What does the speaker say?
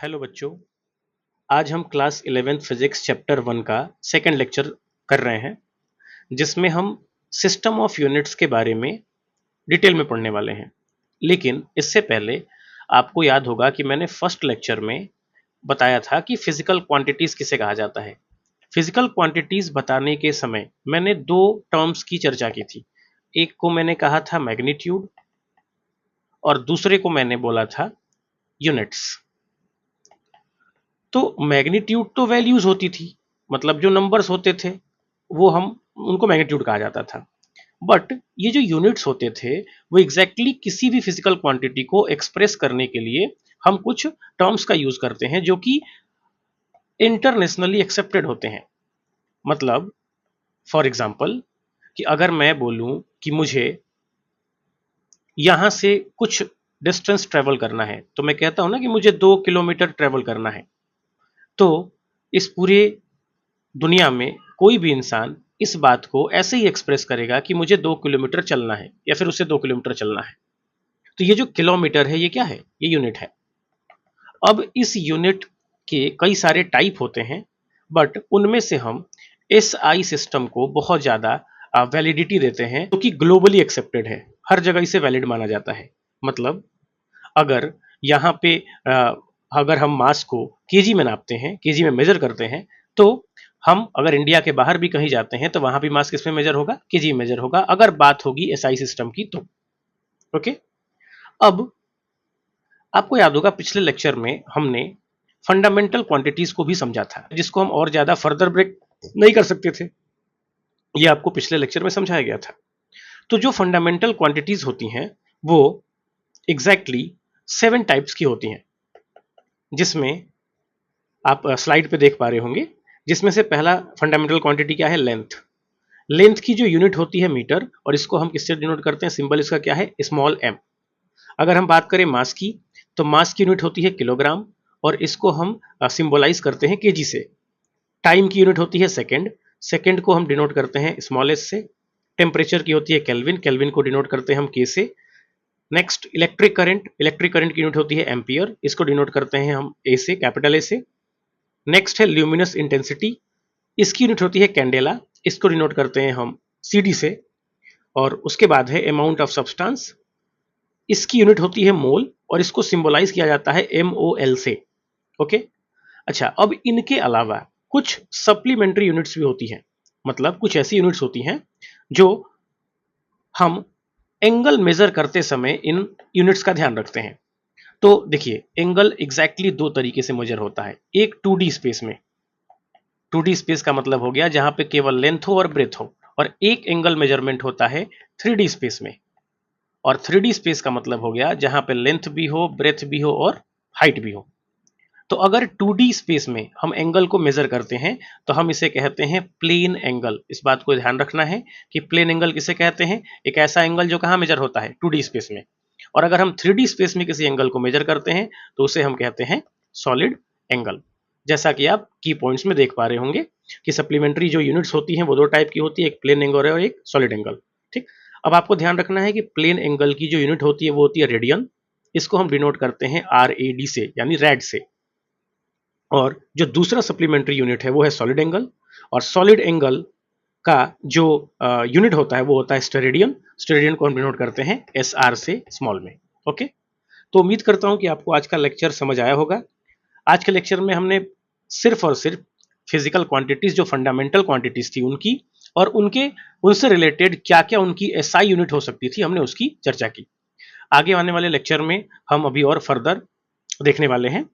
Hello बच्चों। आज हम क्लास 11th फिजिक्स चैप्टर 1 का सेकंड लेक्चर कर रहे हैं, जिसमें हम सिस्टम ऑफ यूनिट्स के बारे में डिटेल में पढ़ने वाले हैं। लेकिन इससे पहले आपको याद होगा कि मैंने फर्स्ट लेक्चर में बताया था कि फिजिकल क्वांटिटीज किसे कहा जाता है। फिजिकल क्वांटिटीज बताने के समय मैंने दो टर्म्स की चर्चा की थी। एक को मैंने कहा था मैग्नीट्यूड और दूसरे को मैंने बोला था यूनिट्स। तो मैग्नीट्यूड तो वैल्यूज होती थी, मतलब जो नंबर्स होते थे वो हम उनको मैग्नीट्यूड कहा जाता था। बट ये जो यूनिट्स होते थे वो एग्जैक्टली किसी भी फिजिकल क्वांटिटी को एक्सप्रेस करने के लिए हम कुछ टर्म्स का यूज करते हैं जो कि इंटरनेशनली एक्सेप्टेड होते हैं। मतलब फॉर एग्जांपल कि अगर मैं बोलूं कि मुझे यहां से कुछ डिस्टेंस ट्रेवल करना है, तो मैं कहता हूं ना कि मुझे 2 किलोमीटर ट्रेवल करना है। तो इस पूरे दुनिया में कोई भी इंसान इस बात को ऐसे ही एक्सप्रेस करेगा कि मुझे 2 किलोमीटर चलना है या फिर उससे 2 किलोमीटर चलना है। तो ये जो किलोमीटर है ये क्या है? ये यूनिट है। अब इस यूनिट के कई सारे टाइप होते हैं, बट उनमें से हम एस आई सिस्टम को बहुत ज़्यादा वैलिडिटी देते हैं, जो कि ग्लोबली एक्सेप्टेड है। हर जगह इसे वैलिड माना जाता है। मतलब अगर यहाँ पे अगर हम मास को केजी में नापते हैं, केजी में मेजर करते हैं, तो हम अगर इंडिया के बाहर भी कहीं जाते हैं तो वहां भी मास किस में मेजर होगा? केजी में मेजर होगा, अगर बात होगी एसआई सिस्टम की तो। ओके। अब आपको याद होगा पिछले लेक्चर में हमने फंडामेंटल क्वांटिटीज को भी समझा था, जिसको हम और ज्यादा फर्दर ब्रेक नहीं कर सकते थे। ये आपको पिछले लेक्चर में समझाया गया था। तो जो फंडामेंटल क्वांटिटीज होती हैं वो एग्जैक्टली 7 टाइप्स की होती हैं, जिसमें आप स्लाइड पे देख पा रहे होंगे। जिसमें से पहला फंडामेंटल क्वांटिटी क्या है? लेंथ। लेंथ की जो यूनिट होती है मीटर, और इसको हम किससे डिनोट करते हैं? सिंबल इसका क्या है? Small M. अगर हम बात करें मास की, तो मास की यूनिट होती है किलोग्राम, और इसको हम सिंबलाइज करते हैं केजी से। टाइम की यूनिट होती है सेकेंड, सेकेंड को हम डिनोट करते हैं स्मॉल एस से। टेम्परेचर की होती है केल्विन, केल्विन को डिनोट करते हैं हम के से। Next electric current, electric current की यूनिट होती है एम्पियर, इसको डिनोट करते हैं हम ए से, कैपिटल ए से। नेक्स्ट है ल्यूमिनस इंटेंसिटी, इसकी यूनिट होती है कैंडेला, इसको डिनोट करते हैं हम सीडी से। और उसके बाद है अमाउंट ऑफ सब्सटेंस, इसकी यूनिट होती है मोल, और इसको सिंबलाइज किया जाता है MOL से। ओके। अच्छा, अब इनके अलावा कुछ सप्लीमेंट्री यूनिट्स भी होती हैं। मतलब कुछ ऐसी यूनिट्स होती हैं जो हम एंगल मेजर करते समय इन यूनिट्स का ध्यान रखते हैं। तो देखिए, एंगल एग्जैक्टली दो तरीके से मेजर होता है। एक 2D स्पेस में, 2D स्पेस का मतलब हो गया जहां पे केवल लेंथ हो और ब्रेथ हो, और एक एंगल मेजरमेंट होता है 3D स्पेस में। और 3D स्पेस का मतलब हो गया जहां पे लेंथ भी हो, ब्रेथ भी हो और हाइट भी हो। तो अगर 2D स्पेस में हम एंगल को मेजर करते हैं तो हम इसे कहते हैं प्लेन एंगल। इस बात को ध्यान रखना है कि प्लेन एंगल किसे कहते हैं? एक ऐसा एंगल जो कहां मेजर होता है? 2D स्पेस में। और अगर हम 3D स्पेस में किसी एंगल को मेजर करते हैं तो उसे हम कहते हैं सॉलिड एंगल। जैसा कि आप की पॉइंट्स में देख पा रहे होंगे कि सप्लीमेंट्री जो यूनिट्स होती हैं वो दो टाइप की होती है, एक प्लेन एंगल और एक सॉलिड एंगल। ठीक। अब आपको ध्यान रखना है कि प्लेन एंगल की जो यूनिट होती है वो होती है रेडियन, इसको हम डिनोट करते हैं RAD से, यानी रेड से। और जो दूसरा सप्लीमेंट्री यूनिट है वो है सॉलिड एंगल, और सॉलिड एंगल का जो यूनिट होता है वो होता है स्टेरेडियन। स्टेरेडियन को हम डिनोट करते हैं SR से, स्मॉल में। ओके। तो उम्मीद करता हूं कि आपको आज का लेक्चर समझ आया होगा। आज के लेक्चर में हमने सिर्फ और सिर्फ फिजिकल क्वांटिटीज, जो फंडामेंटल क्वांटिटीज थी उनकी, और उनके उनसे रिलेटेड क्या क्या उनकी SI यूनिट हो सकती थी, हमने उसकी चर्चा की। आगे आने वाले लेक्चर में हम अभी और फर्दर देखने वाले हैं।